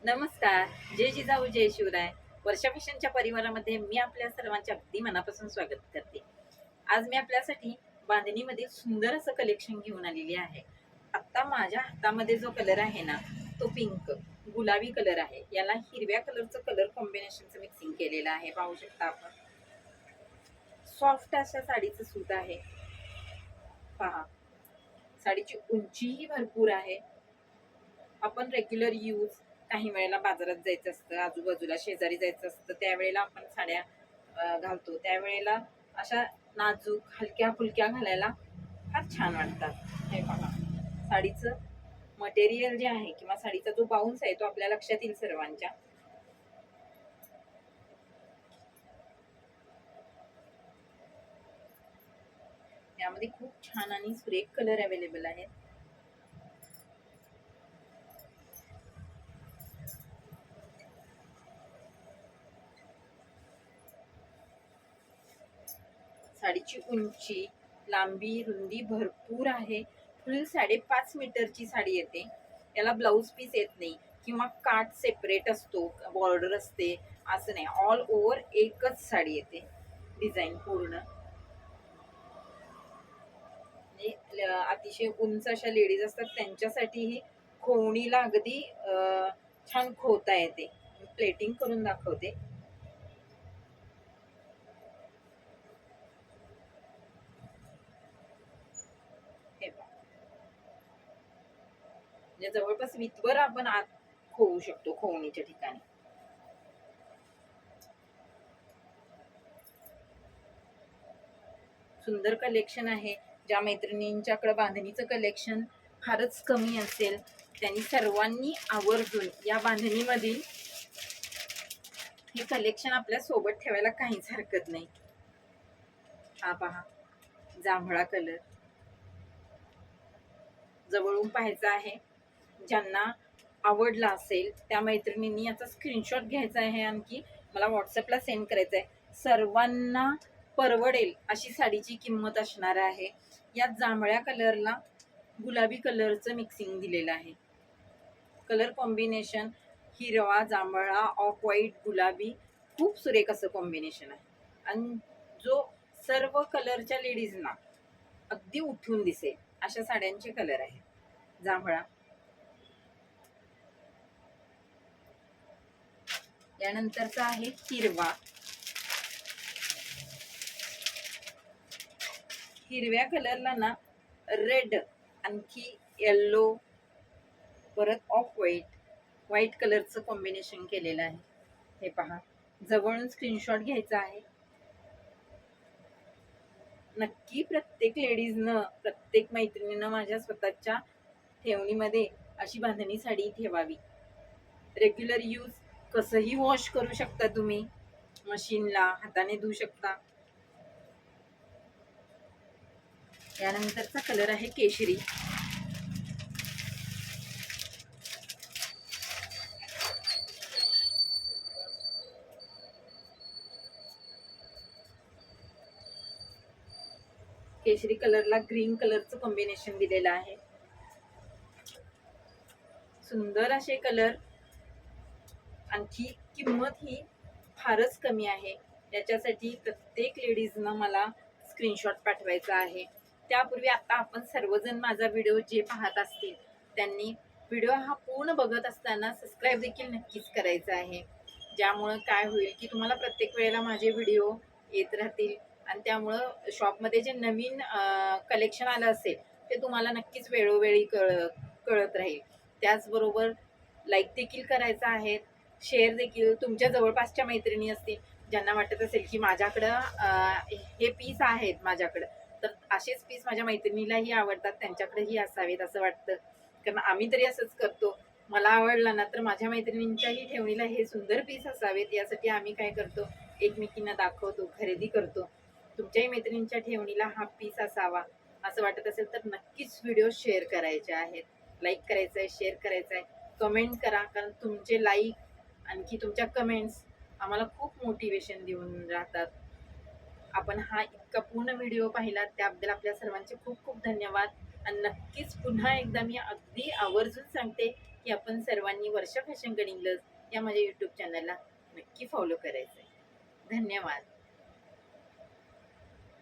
नमस्कार. जय जिजाऊ जय शिवराय. वर्षा फॅशनच्या परिवारामध्ये मी आपल्या सर्वांचे अगदी मनापासून स्वागत करते. आज मी आपल्यासाठी बांधणीमध्ये सुंदर असं कलेक्शन घेऊन आलेली आहे. आता माझ्या हातामध्ये जो कलर आहे ना, तो पिंक गुलाबी कलर आहे. याला हिरव्या कलरचं कलर कॉम्बिनेशनचं मिक्सिंग केलेलं आहे. पाहू शकता आपण. सॉफ्ट अशा साडीचं सूत आहे. पहा, साडीची उंचीही भरपूर आहे. आपण रेग्युलर यूज, काही वेळेला बाजारात जायचं असतं, आजूबाजूला शेजारी जायचं असतं, त्यावेळेला आपण साड्या घालतो. त्यावेळेला अशा नाजूक हलक्या फुलक्या घालायला फार छान वाटतात. हे पहा, साडीचं मटेरियल जे आहे किंवा साडीचा जो बाउन्स आहे तो आपल्या लक्षात येईल सर्वांच्या. यामध्ये खूप छान आणि सुरेख कलर अवेलेबल आहेत. साडीची उंची, लांबी, रुंदी भरपूर आहे. फुल 5.5 मीटरची साडी येते. याला ब्लाऊज पीस येत नाही किंवा काठ सेपरेट असतो, बॉर्डर असते, असं नाही. ऑल ओव्हर एकच साडी येते, डिझाईन पूर्ण. म्हणजे अतिशय उंच अशा लेडीज असतात त्यांच्यासाठीही खोवणीला अगदी छान खोता येते. प्लेटिंग करून दाखवते. हे पहा. म्हणजे जवळपास विथवर आपण आत खोवू शकतो खोवणीच्या ठिकाणी. सुंदर कलेक्शन आहे. ज्या मैत्रिणींच्याकडे बांधणीचं कलेक्शन फारच कमी असेल त्यांनी सर्वांनी आवर्जून या बांधणीमधील हे कलेक्शन आपल्या सोबत ठेवायला काहीच हरकत नाही. हा पहा, जांभळा कलर जवळून पाहायचा आहे. ज्यांना आवडला असेल त्या मैत्रिणींनी याचा स्क्रीनशॉट घ्यायचा आहे, आणखी मला व्हॉट्सअपला सेंड करायचा आहे. सर्वांना परवडेल अशी साडीची किंमत असणार आहे. या जांभळ्या कलरला गुलाबी कलरचं मिक्सिंग दिलेलं आहे. कलर कॉम्बिनेशन हिरवा, जांभळा, ऑफ व्हाईट, गुलाबी, खूप सुरेख असं कॉम्बिनेशन आहे. आणि जो सर्व कलरच्या लेडीजना अगदी उठून दिसेल अशा साड्यांचे कलर आहेत. जांभळा, यानंतरचा आहे हिरवा. हिरव्या कलरला ना रेड, आणखी येल्लो, परत ऑफ व्हाईट, व्हाईट कलरचं कॉम्बिनेशन केलेलं आहे. हे पहा, जवळून स्क्रीनशॉट घ्यायचा आहे. नक्की प्रत्येक लेडीजनं, प्रत्येक मैत्रिणीनं माझ्या स्वतःच्या ठेवणीमध्ये अशी बांधणी साडी ठेवावी. रेग्युलर यूज कसंही वॉश करू शकता तुम्ही, मशीनला, हाताने धुवू शकता. यानंतरचा कलर आहे केशरी. केशरी कलरला ग्रीन कलरचं कॉम्बिनेशन दिलेलं आहे. सुंदर असे कलर. आणखी किंमत ही फारच कमी आहे. याच्यासाठी प्रत्येक लेडीजनं मला स्क्रीनशॉट पाठवायचा आहे. त्यापूर्वी आता आपण सर्वजण माझा व्हिडिओ जे पाहत असतील त्यांनी व्हिडिओ हा पूर्ण बघत असताना सबस्क्राईब देखील नक्कीच करायचं आहे. ज्यामुळं काय होईल की तुम्हाला प्रत्येक वेळेला माझे व्हिडिओ येत राहतील आणि त्यामुळं शॉपमध्ये जे नवीन कलेक्शन आलं असेल ते तुम्हाला नक्कीच वेळोवेळी कळत राहील. त्याचबरोबर लाईक देखील करायचं आहे. शेअर देखील. तुमच्या जवळपासच्या मैत्रिणी असतील ज्यांना वाटत असेल की माझ्याकडं हे पीस आहेत माझ्याकडं, तर असेच पीस माझ्या मैत्रिणीलाही आवडतात, त्यांच्याकडेही असावेत असं वाटतं. कारण आम्ही तरी असंच करतो. मला आवडला ना तर माझ्या मैत्रिणींच्याही ठेवणीला हे सुंदर पीस असावेत यासाठी आम्ही काय करतो, एकमेकींना दाखवतो, खरेदी करतो. तुमच्याही मैत्रिणींच्या ठेवणीला हा पीस असावा असं वाटत असेल तर नक्कीच व्हिडिओ शेअर करायचे आहेत. लाईक करायचं आहे, शेअर करायचं आहे, कमेंट करा. कारण तुमचे लाईक आणखी तुमच्या कमेंट्स आम्हाला खूप मोटिवेशन देऊन राहतात. आपण हा इतका पूर्ण व्हिडिओ पाहिला त्याबद्दल आपल्या सर्वांचे खूप खूप धन्यवाद. आणि नक्कीच पुन्हा एकदा मी अगदी आवर्जून सांगते की आपण सर्वांनी वर्षा फॅशन कटिंग ग्लव्स या माझ्या यूट्यूब चॅनलला नक्की फॉलो करायचं आहे. धन्यवाद.